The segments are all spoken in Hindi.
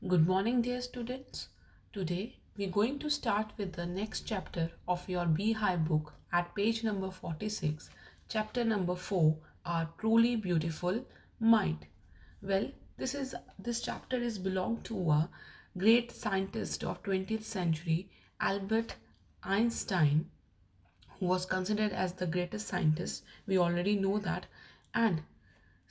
Good morning, dear students. Today we're going to start with the next chapter of your Beehive book at page number 46, chapter number 4, Our Truly Beautiful Mind. Well, this chapter is belong to a great scientist of 20th century, Albert Einstein, who was considered as the greatest scientist. We already know that. And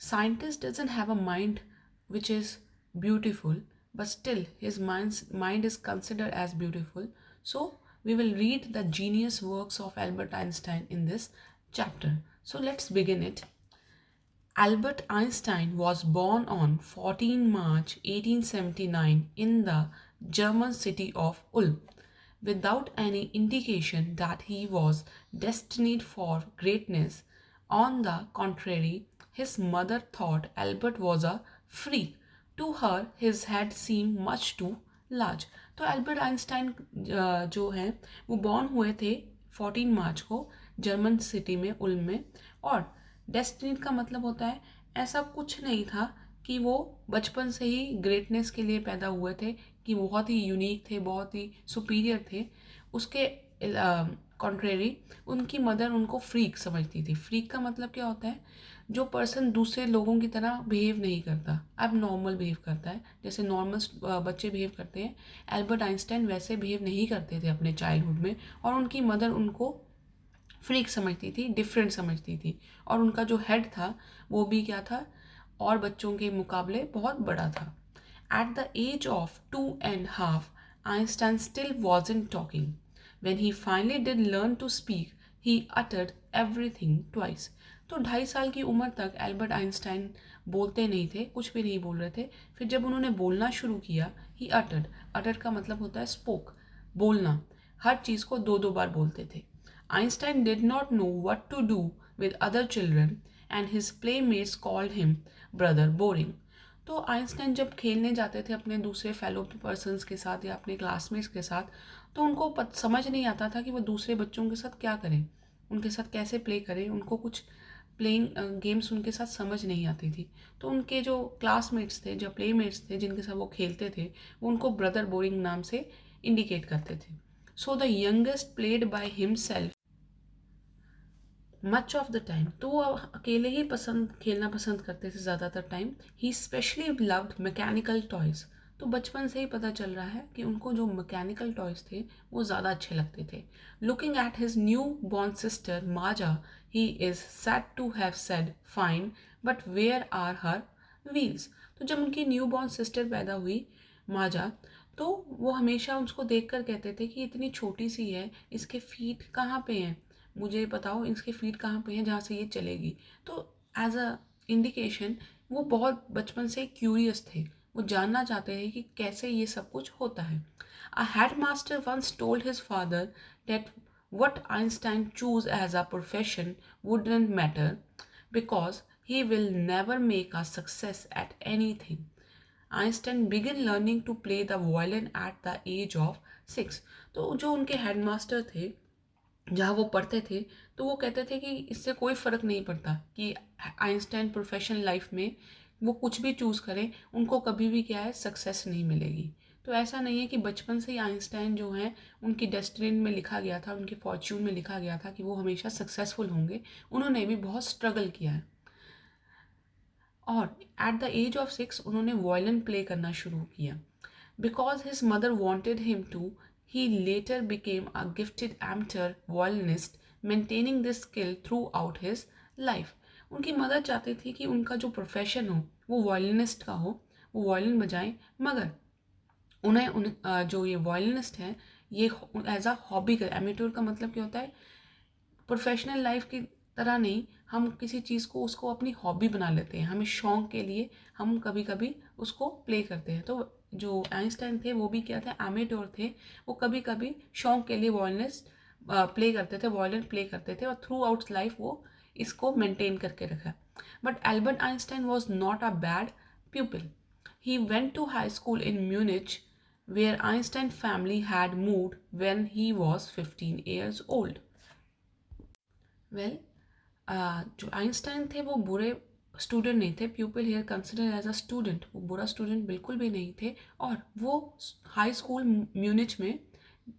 scientist doesn't have a mind which is beautiful, but still his mind is considered as beautiful. So we will read the genius works of Albert Einstein in this chapter. So let's begin it. Albert Einstein was born on 14 March 1879 in the German city of Ulm, without any indication that he was destined for greatness. On the contrary, his mother thought Albert was a freak. To her, his head seemed much too large. तो एल्बर्ट आइंस्टाइन जो है वो बॉर्न हुए थे 14 मार्च को जर्मन सिटी में उल्म में। और डेस्टिनी का मतलब होता है ऐसा कुछ नहीं था कि वो बचपन से ही ग्रेटनेस के लिए पैदा हुए थे, कि बहुत ही यूनिक थे, बहुत ही सुपीरियर थे। उसके कॉन्ट्रेरी उनकी मदर उनको फ्रीक समझती थी। फ्रीक का मतलब क्या होता है? जो पर्सन दूसरे लोगों की तरह बिहेव नहीं करता, अब नॉर्मल बिहेव करता है, जैसे नॉर्मल बच्चे बिहेव करते हैं। एल्बर्ट आइंस्टाइन वैसे बिहेव नहीं करते थे अपने चाइल्डहुड में, और उनकी मदर उनको फ्रीक समझती थी, डिफरेंट समझती थी। और उनका जो हेड था वो भी क्या था, और बच्चों के मुकाबले बहुत बड़ा था। At the age of 2.5 Einstein still wasn't talking. When he finally did learn to speak, he uttered everything twice. तो 2.5 साल की उम्र तक एल्बर्ट आइंस्टाइन बोलते नहीं थे, कुछ भी नहीं बोल रहे थे। फिर जब उन्होंने बोलना शुरू किया, ही अटर्ड का मतलब होता है स्पोक, बोलना। हर चीज़ को दो दो बार बोलते थे। Einstein did not know what to do with other children and his playmates called him brother boring. तो आइंस्टाइन जब खेलने जाते थे अपने दूसरे फेलो पर्सन्स के साथ या अपने क्लासमेट्स के साथ, तो उनको समझ नहीं आता था कि वो दूसरे बच्चों के साथ क्या करें, उनके साथ कैसे प्ले करें। उनको कुछ प्लेइंग गेम्स उनके साथ समझ नहीं आती थी। तो उनके जो क्लासमेट्स थे, जो प्लेमेट्स थे, जिनके साथ वो खेलते थे, वो उनको ब्रदर बोरिंग नाम से इंडिकेट करते थे। So the youngest played by himself much of the time. तो वो अकेले ही खेलना पसंद करते थे ज़्यादातर टाइम। ही स्पेशली लव्ड मैकेनिकल टॉयज़। तो बचपन से ही पता चल रहा है कि उनको जो मैकेनिकल टॉयज़ थे वो ज़्यादा अच्छे लगते थे। Looking at his newborn sister Maja, he is said to have said fine but where are her wheels. तो जब उनकी न्यू बॉर्न सिस्टर पैदा हुई, माजा, तो वो हमेशा उसको देखकर कहते थे कि इतनी छोटी सी है, इसके फीट कहाँ पे हैं, मुझे बताओ इसके फीट कहाँ पे हैं जहाँ से ये चलेगी। तो एज अ इंडिकेशन वो बहुत बचपन से क्यूरियस थे, वो जानना चाहते हैं कि कैसे ये सब कुछ होता है। A headmaster once told his father that what Einstein choose as a profession wouldn't matter because he will never make a success at anything. Einstein began learning to play the violin at the age of 6. तो जो उनके हेडमास्टर थे जहाँ वो पढ़ते थे, तो वो कहते थे कि इससे कोई फ़र्क नहीं पड़ता कि आइंस्टाइन प्रोफेशनल लाइफ में वो कुछ भी चूज़ करें, उनको कभी भी क्या है सक्सेस नहीं मिलेगी। तो ऐसा नहीं है कि बचपन से ही आइंस्टाइन जो हैं उनकी डेस्टिनी में लिखा गया था, उनके फॉर्च्यून में लिखा गया था कि वो हमेशा सक्सेसफुल होंगे। उन्होंने भी बहुत स्ट्रगल किया है। और एट द एज ऑफ 6 उन्होंने वायलिन प्ले करना शुरू किया। Because his mother wanted him to, he later became a gifted amateur violinist, maintaining this skill throughout his life. उनकी मदर चाहती थी कि उनका जो प्रोफेशन हो वो वायलिनिस्ट का हो, वो वायलिन बजाएं, मगर जो ये वायलिनिस्ट हैं ये एज अ हॉबी का, एमेट्योर का मतलब क्या होता है, प्रोफेशनल लाइफ की तरह नहीं। हम किसी चीज़ को उसको अपनी हॉबी बना लेते हैं, हमें शौक के लिए हम कभी कभी उसको प्ले करते हैं। तो जो आइंस्टाइन थे वो भी क्या थे, एमेट्योर थे। वो कभी कभी शौक के लिए वायलिनिस्ट प्ले करते थे, वायलिन प्ले करते थे, और थ्रू आउट लाइफ वो इसको मेंटेन करके रखा। But Albert Einstein was not a bad pupil. He went to high school in Munich, where Einstein family had moved when he was 15 years old. Well जो आइंस्टाइन थे वो बुरे स्टूडेंट नहीं थे, pupil here consider as a student, वो बुरा स्टूडेंट बिल्कुल भी नहीं थे। और वो हाई स्कूल म्यूनिच में,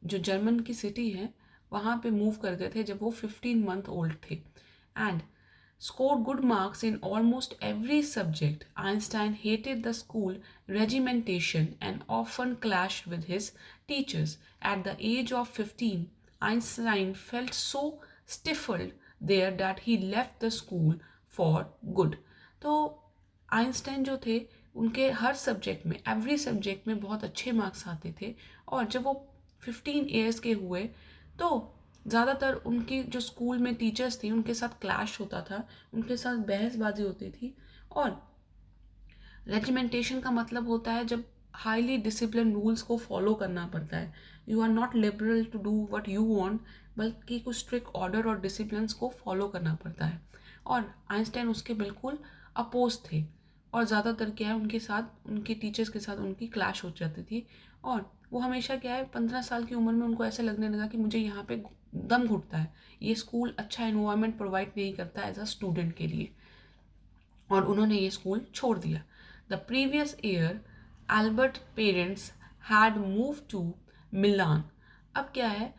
जो जर्मन की सिटी है, वहाँ पे मूव कर गए थे जब वो 15 मंथ ओल्ड थे। And scored good marks in almost every subject. Einstein hated the school regimentation and often clashed with his teachers. At the age of 15, Einstein felt so stifled there that he left the school for good. तो आइंस्टाइन जो थे, उनके हर सब्जेक्ट में, एवरी सब्जेक्ट में बहुत अच्छे मार्क्स आते थे। और जब वो 15 ईयर्स के हुए तो ज़्यादातर उनकी जो स्कूल में टीचर्स थी उनके साथ क्लैश होता था, उनके साथ बहसबाजी होती थी। और रेजिमेंटेशन का मतलब होता है जब हाईली डिसिप्लिन रूल्स को फॉलो करना पड़ता है। You are not liberal to do what you want, बल्कि कुछ स्ट्रिक्ट ऑर्डर और डिसिप्लिन को फॉलो करना पड़ता है। और आइंस्टाइन उसके बिल्कुल अपोज थे। और ज़्यादातर क्या है, उनके साथ, उनके टीचर्स के साथ उनकी क्लैश हो जाती थी। और वो हमेशा क्या है, 15 साल की उम्र में उनको ऐसा लगने लगा कि मुझे यहाँ पे दम घुटता है, ये स्कूल अच्छा इन्वायरमेंट प्रोवाइड नहीं करता एज अ स्टूडेंट के लिए। और उन्होंने ये स्कूल छोड़ दिया। The previous year Albert parents had move to Milan. अब क्या है,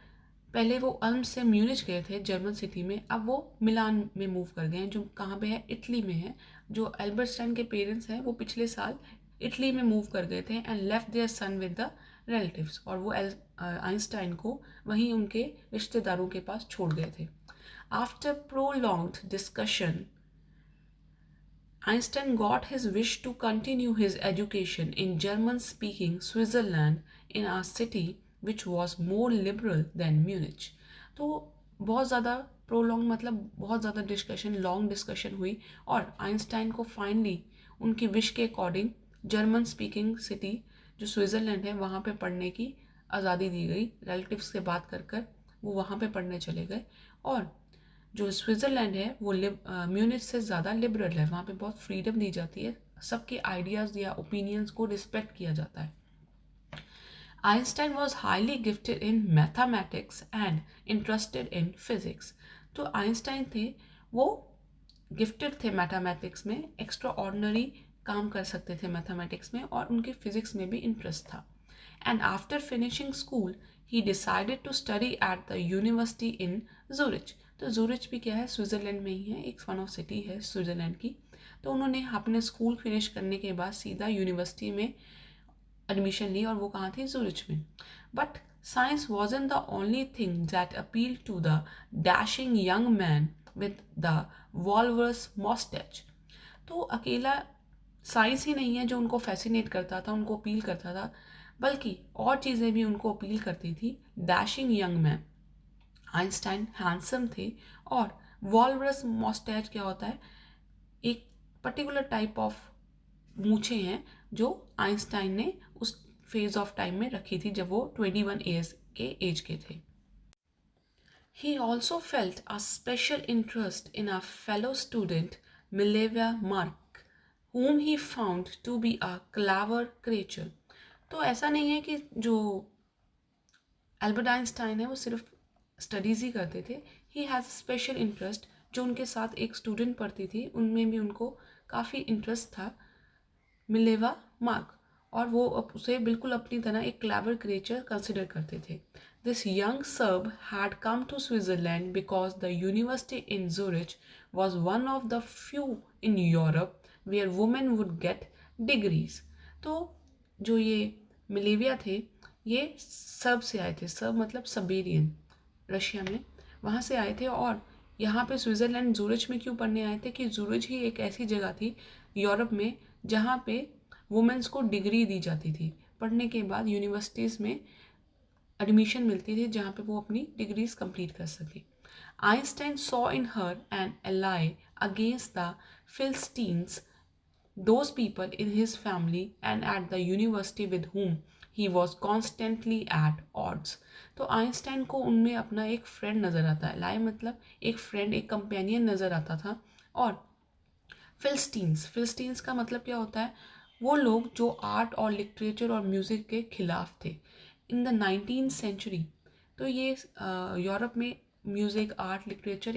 पहले वो अल्म से म्यूनिच गए थे जर्मन सिटी में, अब वो मिलान में मूव कर गए हैं, जो कहाँ पे है, इटली में है। जो एल्बर्टस्टाइन के पेरेंट्स हैं वो पिछले साल इटली में मूव कर गए थे and left their son with the relatives. और वो आइंस्टाइन को वहीं उनके रिश्तेदारों के पास छोड़ गए थे। After prolonged discussion, Einstein got his wish to continue his education in German-speaking Switzerland in a city which was more liberal than Munich. तो बहुत ज़्यादा प्रोलॉन्ग मतलब बहुत ज़्यादा डिस्कशन, लॉन्ग डिस्कशन हुई और आइंस्टाइन को फाइनली उनकी विश के अकॉर्डिंग जर्मन स्पीकिंग सिटी जो स्विट्ज़रलैंड है वहाँ पे पढ़ने की आज़ादी दी गई। रिलेटिव्स से बात कर कर वो वहाँ पे पढ़ने चले गए। और जो स्विट्ज़रलैंड है वो म्यूनिच से ज़्यादा लिबरल है, वहाँ पे बहुत फ्रीडम दी जाती है, सबके आइडियाज़ या ओपिनियंस को रिस्पेक्ट किया जाता है। Einstein was highly gifted in mathematics and interested in physics. तो आइंस्टाइन थे, वो गिफ्टेड थे मैथमेटिक्स में, एक्स्ट्रा ऑर्डनरी काम कर सकते थे मैथमेटिक्स में, और उनके फिजिक्स में भी इंटरेस्ट था। And after finishing school he decided to study at the university in Zurich. तो जूरिच भी क्या है, स्विट्ज़रलैंड में ही है, एक फन ऑफ सिटी है स्विट्ज़रलैंड की। तो उन्होंने अपने स्कूल फिनिश करने के बाद सीधा यूनिवर्सिटी में एडमिशन ली, और वो कहाँ थी, जूरिच में। But science wasn't the only thing that appeal to the dashing young man with the walrus moustache. तो अकेला साइंस ही नहीं है जो उनको फैसिनेट करता था, उनको अपील करता था, बल्कि और चीज़ें भी उनको अपील करती थी। Dashing young man, Einstein handsome थे। और वॉल्वरस मॉस्टैच क्या होता है, एक पर्टिकुलर टाइप ऑफ मूछें हैं जो आइंस्टाइन ने उस फेज ऑफ टाइम में रखी थी जब वो 21 ईयर्स के एज के थे। He also felt a special interest in a fellow student, Mileva Mark, whom he found to be a clever creature. तो ऐसा नहीं है कि जो एल्बर्ट आइंस्टाइन है वो सिर्फ स्टडीज़ ही करते थे। ही हैज़ स्पेशल इंटरेस्ट, जो उनके साथ एक स्टूडेंट पढ़ती थी उनमें भी उनको काफ़ी इंटरेस्ट था, मिलेवा मार्क। और वो उसे बिल्कुल अपनी तरह एक क्लेवर क्रिएचर कंसिडर करते थे। This young Serb had come to Switzerland because the university in Zurich was one of the few in Europe where women would get degrees. तो जो ये मिलेविया थे, ये सर्ब से आए थे, सर्ब मतलब सबेरियन, रशिया में, वहाँ से आए थे। और यहाँ पे स्विट्ज़रलैंड जूरिच में क्यों पढ़ने आए थे कि जूरिच ही एक ऐसी जगह थी यूरोप में जहाँ पे वुमेंस को डिग्री दी जाती थी, पढ़ने के बाद यूनिवर्सिटीज़ में एडमिशन मिलती थी जहाँ पे वो अपनी डिग्रीज कंप्लीट कर सके। Einstein saw in her an ally against the philistines, those people in his family and at the university with whom he was constantly at odds. तो आइंस्टाइन को उनमें अपना एक फ्रेंड नज़र आता है, लाई मतलब एक फ्रेंड, एक कंपेनियन नज़र आता था। और फिलिस्टीन्स का मतलब क्या होता है, वो लोग जो आर्ट और लिटरेचर और म्यूज़िक के खिलाफ थे इन द 19th सेंचुरी। तो ये यूरोप में म्यूज़िक, आर्ट, लिटरेचर एक